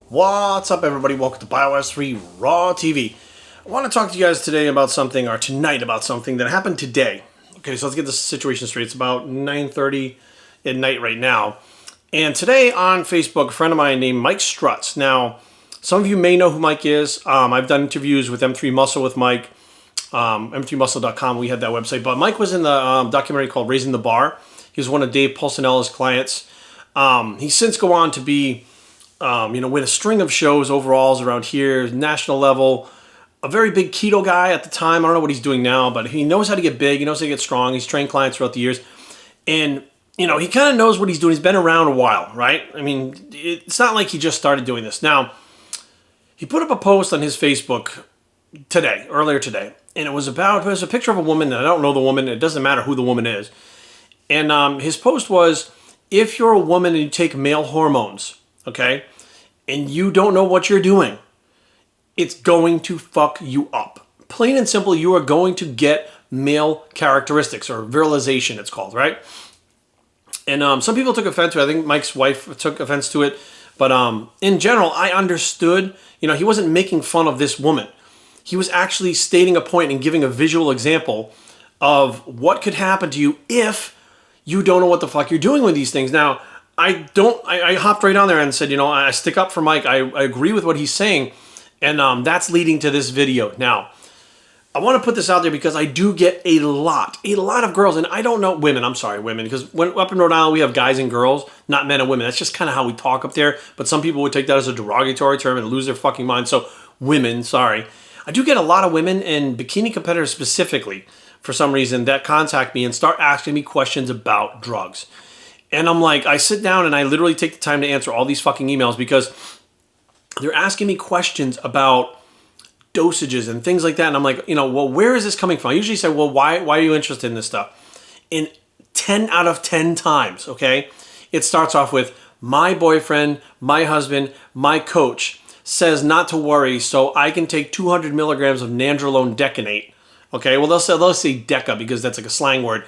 What's up, everybody? Welcome to BioS 3 Raw TV. I want to talk to you guys today about something, or tonight about something that happened today. Okay, so let's get this situation straight. It's about 9:30 at night right now. And today on Facebook, a friend of mine named Mike Strutz. Now, some of you may know who Mike is. I've done interviews with M3 Muscle with Mike, m3muscle.com. We had that website. But Mike was in the documentary called Raising the Bar. He was one of Dave Pulcinella's clients. He's since go on to be win a string of shows, overalls around here, national level. A very big keto guy at the time. I don't know what he's doing now, but he knows how to get big. He knows how to get strong. He's trained clients throughout the years. And, he kind of knows what he's doing. He's been around a while, right? I mean, it's not like he just started doing this. Now, he put up a post on his Facebook earlier today. And it was a picture of a woman, and I don't know the woman. It doesn't matter who the woman is. And his post was, if you're a woman and you take male hormones, okay, and you don't know what you're doing, it's going to fuck you up. Plain and simple, you are going to get male characteristics, or virilization it's called, right? And some people took offense to it. I think Mike's wife took offense to it. But in general, I understood, he wasn't making fun of this woman. He was actually stating a point and giving a visual example of what could happen to you if you don't know what the fuck you're doing with these things. Now, I hopped right on there and said, I stick up for Mike. I agree with what he's saying. And that's leading to this video. Now, I want to put this out there because I do get a lot of girls, and I don't know women, because up in Rhode Island, we have guys and girls, not men and women. That's just kind of how we talk up there. But some people would take that as a derogatory term and lose their fucking mind. So women, sorry. I do get a lot of women and bikini competitors specifically, for some reason, that contact me and start asking me questions about drugs. And I'm like, I sit down and I literally take the time to answer all these fucking emails because they're asking me questions about dosages and things like that. And I'm like, well, where is this coming from? I usually say, well, why are you interested in this stuff? And 10 out of 10 times, okay, it starts off with my boyfriend, my husband, my coach says not to worry, so I can take 200 milligrams of nandrolone decanate. Okay, well, they'll say deca because that's like a slang word,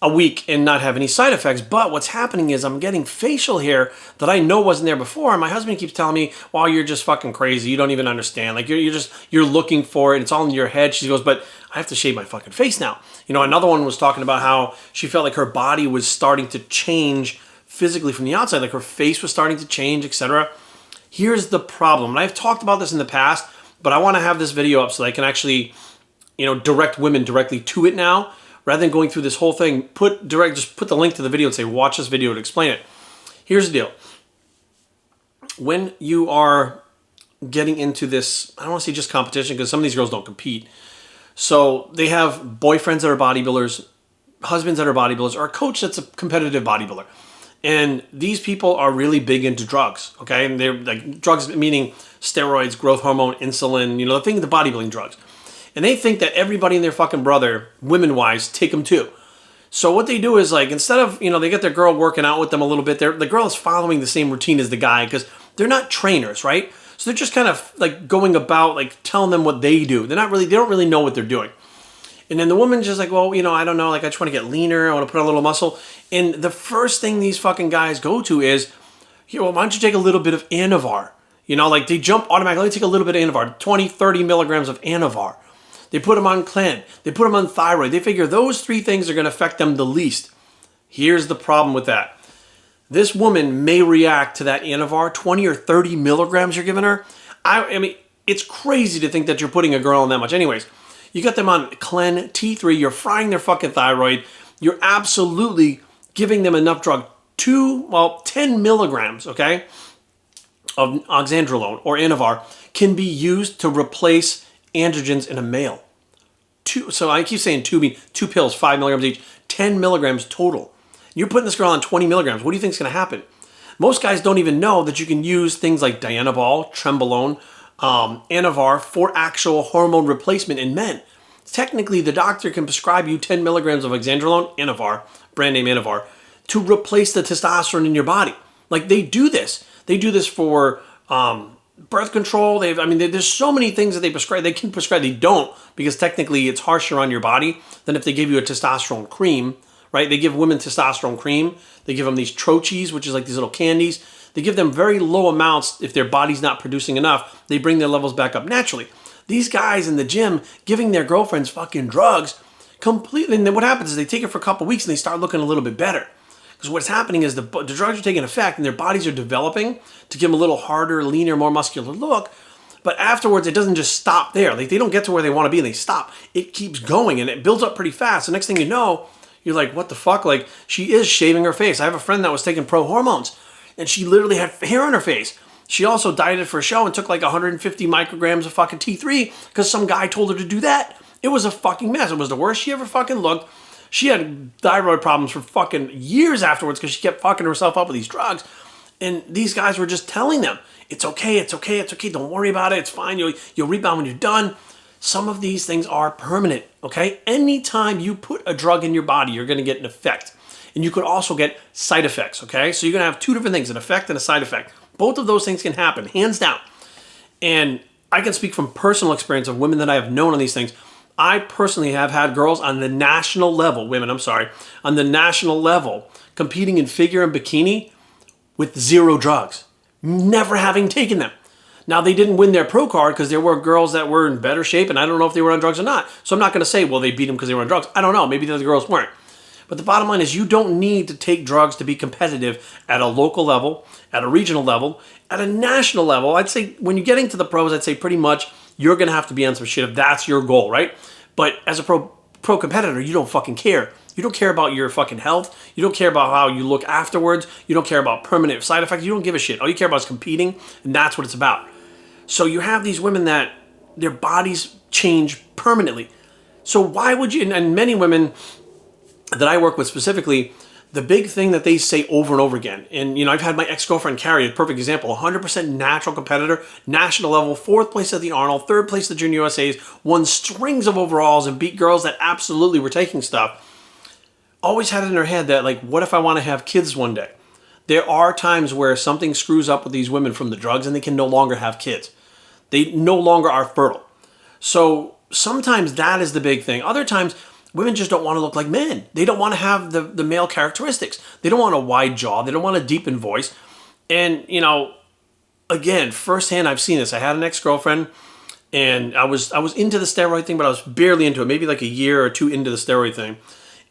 a week and not have any side effects. But what's happening is I'm getting facial hair that I know wasn't there before. And my husband keeps telling me, well, you're just fucking crazy. You don't even understand. Like you're looking for it. It's all in your head. She goes, but I have to shave my fucking face now. Another one was talking about how she felt like her body was starting to change physically from the outside. Like her face was starting to change, etc. Here's the problem. And I've talked about this in the past, but I want to have this video up so that I can actually, direct women directly to it now. Rather than going through this whole thing, just put the link to the video and say, watch this video to explain it. Here's the deal. When you are getting into this, I don't want to say just competition because some of these girls don't compete. So they have boyfriends that are bodybuilders, husbands that are bodybuilders, or a coach that's a competitive bodybuilder. And these people are really big into drugs, okay? And they're like drugs meaning steroids, growth hormone, insulin, the bodybuilding drugs. And they think that everybody and their fucking brother, women-wise, take them too. So what they do is like, instead of, they get their girl working out with them a little bit, the girl is following the same routine as the guy because they're not trainers, right? So they're just kind of like going about like telling them what they do. They don't really know what they're doing. And then the woman's just like, well, I don't know, like I just want to get leaner, I want to put on a little muscle. And the first thing these fucking guys go to is, why don't you take a little bit of Anavar? Like they jump automatically, take a little bit of Anavar, 20, 30 milligrams of Anavar. They put them on Clen. They put them on thyroid. They figure those three things are going to affect them the least. Here's the problem with that. This woman may react to that Anavar, 20 or 30 milligrams you're giving her. I mean, it's crazy to think that you're putting a girl on that much. Anyways, you got them on Clen, T3. You're frying their fucking thyroid. You're absolutely giving them enough drug. 10 milligrams, okay, of oxandrolone or Anavar can be used to replace androgens in a male. So I keep saying two pills, 5 milligrams each, 10 milligrams total. You're putting this girl on 20 milligrams. What do you think is going to happen? Most guys don't even know that you can use things like Dianabol, Trenbolone, Anavar for actual hormone replacement in men. Technically, the doctor can prescribe you 10 milligrams of oxandrolone, Anavar, brand name Anavar, to replace the testosterone in your body. Like they do this. They do this for birth control. There's so many things that they prescribe. They can prescribe. They don't because technically it's harsher on your body than if they give you a testosterone cream, right? They give women testosterone cream. They give them these troches, which is like these little candies. They give them very low amounts. If their body's not producing enough, they bring their levels back up naturally. These guys in the gym giving their girlfriends fucking drugs completely, and then what happens is they take it for a couple weeks and they start looking a little bit better. Because what's happening is the drugs are taking effect and their bodies are developing to give them a little harder, leaner, more muscular look. But afterwards, it doesn't just stop there. Like, they don't get to where they want to be and they stop. It keeps going and it builds up pretty fast. The next thing you know, you're like, what the fuck? Like, she is shaving her face. I have a friend that was taking pro hormones and she literally had hair on her face. She also dieted for a show and took like 150 micrograms of fucking T3 because some guy told her to do that. It was a fucking mess. It was the worst she ever fucking looked. She had thyroid problems for fucking years afterwards because she kept fucking herself up with these drugs. And these guys were just telling them, it's okay, it's okay, it's okay, don't worry about it, it's fine, you'll rebound when you're done. Some of these things are permanent, okay? Anytime you put a drug in your body, you're gonna get an effect. And you could also get side effects, okay? So you're gonna have two different things, an effect and a side effect. Both of those things can happen, hands down. And I can speak from personal experience of women that I have known on these things. I personally have had girls on the national level, on the national level, competing in figure and bikini with 0 drugs, never having taken them. Now, they didn't win their pro card because there were girls that were in better shape, and I don't know if they were on drugs or not. So I'm not going to say, well, they beat them because they were on drugs. I don't know. Maybe the other girls weren't. But the bottom line is you don't need to take drugs to be competitive at a local level, at a regional level, at a national level. I'd say when you're getting to the pros, I'd say pretty much you're going to have to be on some shit if that's your goal, right? But as a pro competitor, you don't fucking care. You don't care about your fucking health. You don't care about how you look afterwards. You don't care about permanent side effects. You don't give a shit. All you care about is competing, and that's what it's about. So you have these women that their bodies change permanently. So why would you, and many women that I work with specifically, the big thing that they say over and over again, and I've had my ex-girlfriend Carrie, a perfect example, 100% natural competitor, national level, 4th place at the Arnold, 3rd place at the Junior USA's, won strings of overalls and beat girls that absolutely were taking stuff. Always had it in her head that, like, what if I want to have kids one day? There are times where something screws up with these women from the drugs and they can no longer have kids. They no longer are fertile. So sometimes that is the big thing. Other times, women just don't want to look like men. They don't want to have the male characteristics. They don't want a wide jaw. They don't want a deepened voice. And, again, firsthand, I've seen this. I had an ex-girlfriend, and I was into the steroid thing, but I was barely into it, maybe like a year or 2 into the steroid thing.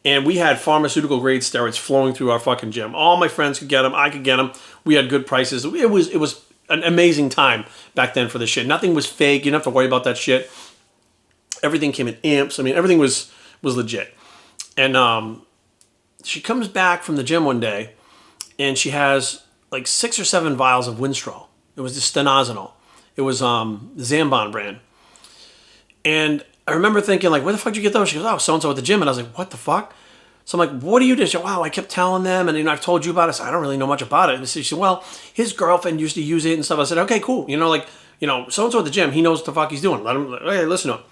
And we had pharmaceutical grade steroids flowing through our fucking gym. All my friends could get them. I could get them. We had good prices. It was an amazing time back then for this shit. Nothing was fake. You didn't have to worry about that shit. Everything came in amps. I mean, everything was legit. And she comes back from the gym one day, and she has like 6 or 7 vials of Winstrol. It was the stenazanol. It was Zambon brand. And I remember thinking, like, where the fuck did you get those? She goes, oh, so-and-so at the gym. And I was like, what the fuck? So I'm like, what do you do? She goes, wow, I kept telling them, and I've told you about it. So I don't really know much about it. And she said, well, his girlfriend used to use it and stuff. I said, okay, cool. So-and-so at the gym, he knows what the fuck he's doing. Let him, hey, listen to him.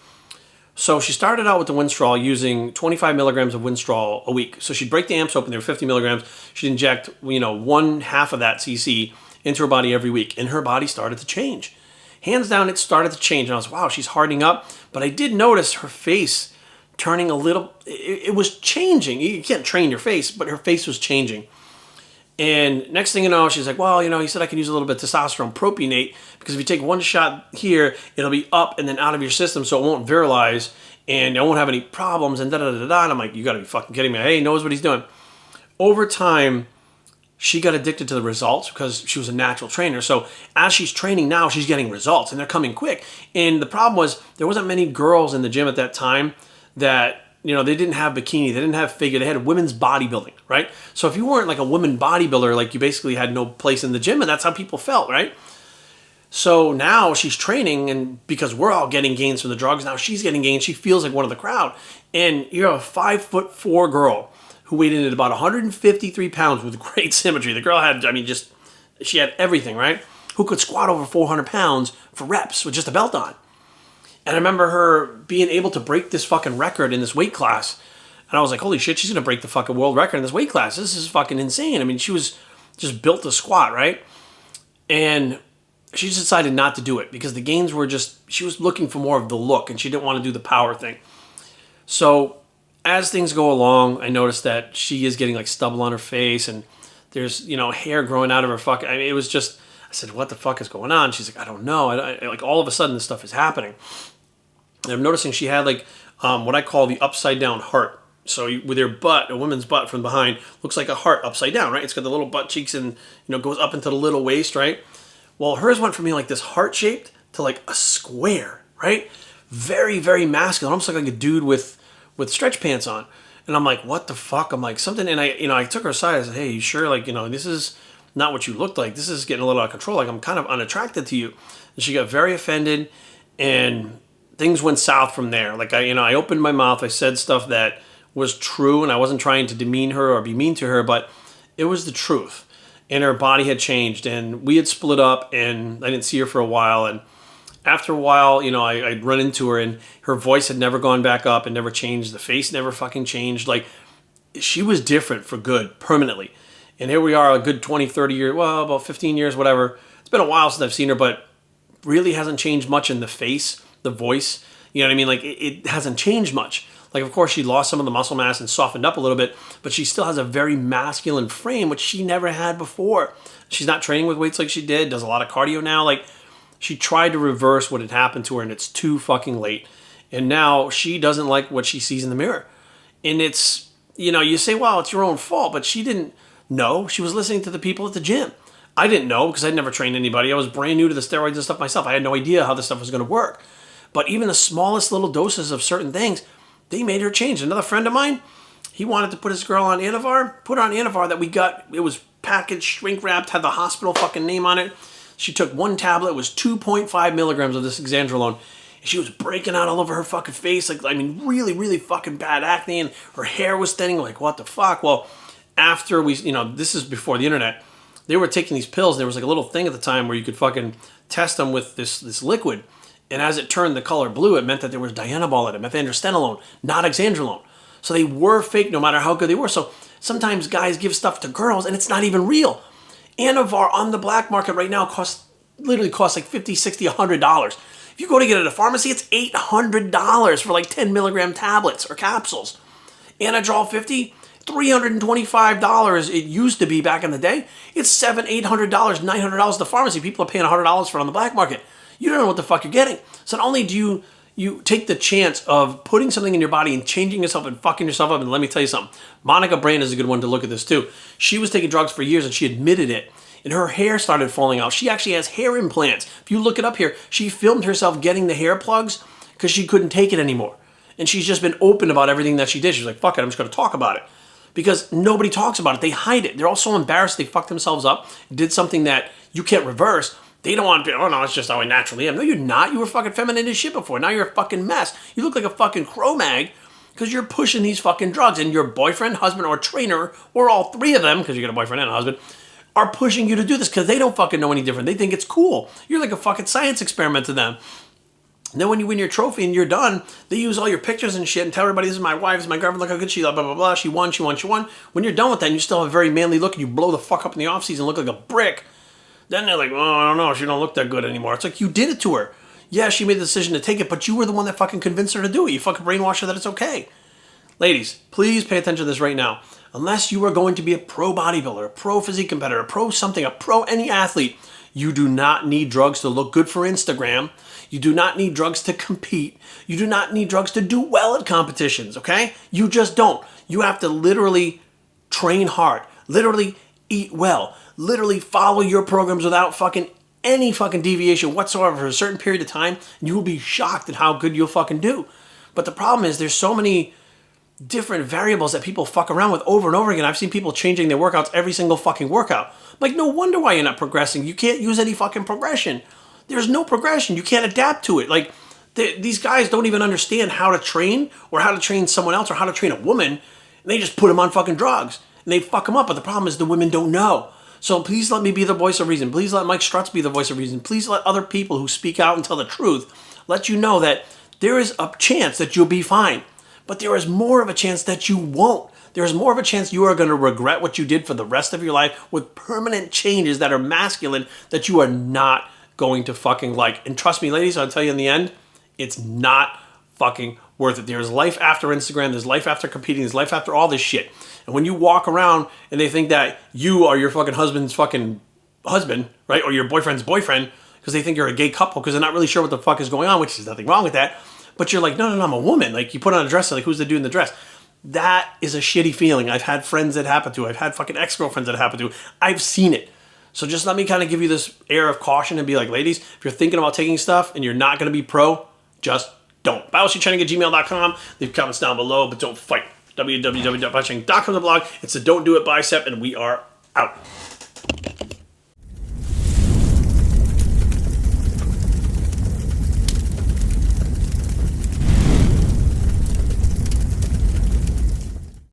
So she started out with the Winstrol using 25 milligrams of Winstrol a week. So she'd break the amps open. They were 50 milligrams. She'd inject, 1/2 of that cc into her body every week. And her body started to change. Hands down, it started to change. And I was, wow, she's hardening up. But I did notice her face turning a little, it was changing. You can't train your face, but her face was changing. And next thing you know, she's like, well, he said I can use a little bit of testosterone propionate because if you take one shot here, it'll be up and then out of your system so it won't virilize and I won't have any problems and da-da-da-da. And I'm like, you gotta be fucking kidding me. Hey, he knows what he's doing. Over time, she got addicted to the results because she was a natural trainer. So as she's training now, she's getting results and they're coming quick. And the problem was there wasn't many girls in the gym at that time that, they didn't have bikini, they didn't have figure, they had women's bodybuilding, right? So if you weren't like a woman bodybuilder, like you basically had no place in the gym and that's how people felt, right? So now she's training and because we're all getting gains from the drugs, now she's getting gains, she feels like one of the crowd. And you're a 5'4" girl who weighed in at about 153 pounds with great symmetry. The girl had, she had everything, right? Who could squat over 400 pounds for reps with just a belt on. And I remember her being able to break this fucking record in this weight class. And I was like, holy shit, she's going to break the fucking world record in this weight class. This is fucking insane. She was just built to squat, right? And she just decided not to do it because the gains were she was looking for more of the look and she didn't want to do the power thing. So as things go along, I noticed that she is getting like stubble on her face and There's, hair growing out of her fucking, I mean, it was just, I said, what the fuck is going on? She's like, I don't know. Like all of a sudden this stuff is happening. And I'm noticing she had like what I call the upside down heart. So with her butt, a woman's butt from behind, looks like a heart upside down, right? It's got the little butt cheeks and, goes up into the little waist, right? Well, hers went from being like this heart shaped to like a square, right? Very, very masculine, almost like a dude with stretch pants on. And I'm like, what the fuck? I'm like, something, and I took her aside. I said, hey, you sure? Like, this is not what you looked like. This is getting a little out of control. Like, I'm kind of unattracted to you. And she got very offended, and things went south from there. Like, I opened my mouth. I said stuff that was true, and I wasn't trying to demean her or be mean to her, but it was the truth. And her body had changed, and we had split up, and I didn't see her for a while, and after a while, I'd run into her, and her voice had never gone back up and never changed. The face never fucking changed. Like, she was different for good, permanently. And here we are, a good 20, 30 years, well, about 15 years, whatever. It's been a while since I've seen her, but really hasn't changed much in the face, the voice. You know what I mean? Like, it hasn't changed much. Like, of course, she lost some of the muscle mass and softened up a little bit, but she still has a very masculine frame, which she never had before. She's not training with weights like she did, does a lot of cardio now. Like, she tried to reverse what had happened to her, and it's too fucking late. And now she doesn't like what she sees in the mirror. And it's, you say, well, it's your own fault, but she didn't know. She was listening to the people at the gym. I didn't know because I'd never trained anybody. I was brand new to the steroids and stuff myself. I had no idea how this stuff was going to work. But even the smallest little doses of certain things, they made her change. Another friend of mine, he wanted to put his girl on Anavar, put her on Anavar that we got. It was packaged, shrink wrapped, had the hospital fucking name on it. She took one tablet, it was 2.5 milligrams of this Exandrolone. And she was breaking out all over her fucking face. Like, I mean, really, really fucking bad acne. And her hair was thinning. Like, what the fuck? Well, after we, this is before the internet. They were taking these pills. And there was like a little thing at the time where you could fucking test them with this liquid. And as it turned the color blue, it meant that there was dianabol in it, methandrostenolone, not Exandrolone. So they were fake no matter how good they were. So sometimes guys give stuff to girls and it's not even real. Anavar on the black market right now literally costs like $50, $60, $100. If you go to get it at a pharmacy, it's $800 for like 10 milligram tablets or capsules. Anadrol 50, $325. It used to be back in the day. It's $700, $800, $900 at the pharmacy. People are paying $100 for it on the black market. You don't know what the fuck you're getting. So not only do you take the chance of putting something in your body and changing yourself and fucking yourself up. And let me tell you something. Monica Brand is a good one to look at this too. She was taking drugs for years and she admitted it. And her hair started falling out. She actually has hair implants. If you look it up here, she filmed herself getting the hair plugs because she couldn't take it anymore. And she's just been open about everything that she did. She's like, fuck it, I'm just going to talk about it. Because nobody talks about it. They hide it. They're all so embarrassed they fucked themselves up, did something that you can't reverse. They don't want to be, oh no, it's just how I naturally am. No, you're not. You were fucking feminine as shit before. Now you're a fucking mess. You look like a fucking Cro-Mag because you're pushing these fucking drugs. And your boyfriend, husband, or trainer, or all three of them, because you got a boyfriend and a husband, are pushing you to do this because they don't fucking know any different. They think it's cool. You're like a fucking science experiment to them. And then when you win your trophy and you're done, they use all your pictures and shit and tell everybody, this is my wife, this is my girlfriend, look how good she is, blah, blah, blah. She won, she won, she won. When you're done with that and you still have a very manly look and you blow the fuck up in the off season, look like a brick, then they're like, oh, I don't know, she don't look that good anymore. It's like, you did it to her. Yeah, she made the decision to take it, but you were the one that fucking convinced her to do it. You fucking brainwashed her that it's okay. Ladies, please pay attention to this right now. Unless you are going to be a pro bodybuilder, a pro physique competitor, a pro something, a pro any athlete, you do not need drugs to look good for Instagram. You do not need drugs to compete. You do not need drugs to do well at competitions, okay? You just don't. You have to literally train hard, literally eat well, literally follow your programs without fucking any fucking deviation whatsoever for a certain period of time, and you will be shocked at how good you'll fucking do. But the problem is there's so many different variables that people fuck around with over and over again. I've seen people changing their workouts every single fucking workout. Like, no wonder why you're not progressing. You can't use any fucking progression. There's no progression. You can't adapt to it. Like, these guys don't even understand how to train or how to train someone else or how to train a woman. And they just put them on fucking drugs. And they fuck them up. But the problem is the women don't know. So please let me be the voice of reason. Please let Mike Strutz be the voice of reason. Please let other people who speak out and tell the truth let you know that there is a chance that you'll be fine. But there is more of a chance that you won't. There is more of a chance you are going to regret what you did for the rest of your life with permanent changes that are masculine that you are not going to fucking like. And trust me, ladies, I'll tell you in the end, it's not fucking worth it. There's life after Instagram. There's life after competing. There's life after all this shit. And when you walk around and they think that you are your fucking husband's fucking husband, right? Or your boyfriend's boyfriend, because they think you're a gay couple, because they're not really sure what the fuck is going on, which is nothing wrong with that. But you're like, no, I'm a woman. Like, you put on a dress, like, who's the dude in the dress? That is a shitty feeling. I've had friends that happen to. I've had fucking ex-girlfriends that happen to. I've seen it. So just let me kind of give you this air of caution and be like, ladies, if you're thinking about taking stuff and you're not going to be pro, just don't. BibleStudyTraining@gmail.com. Leave comments down below, but don't fight. www.BibleStudyTraining.com, the blog. It's the Don't Do It bicep, and we are out.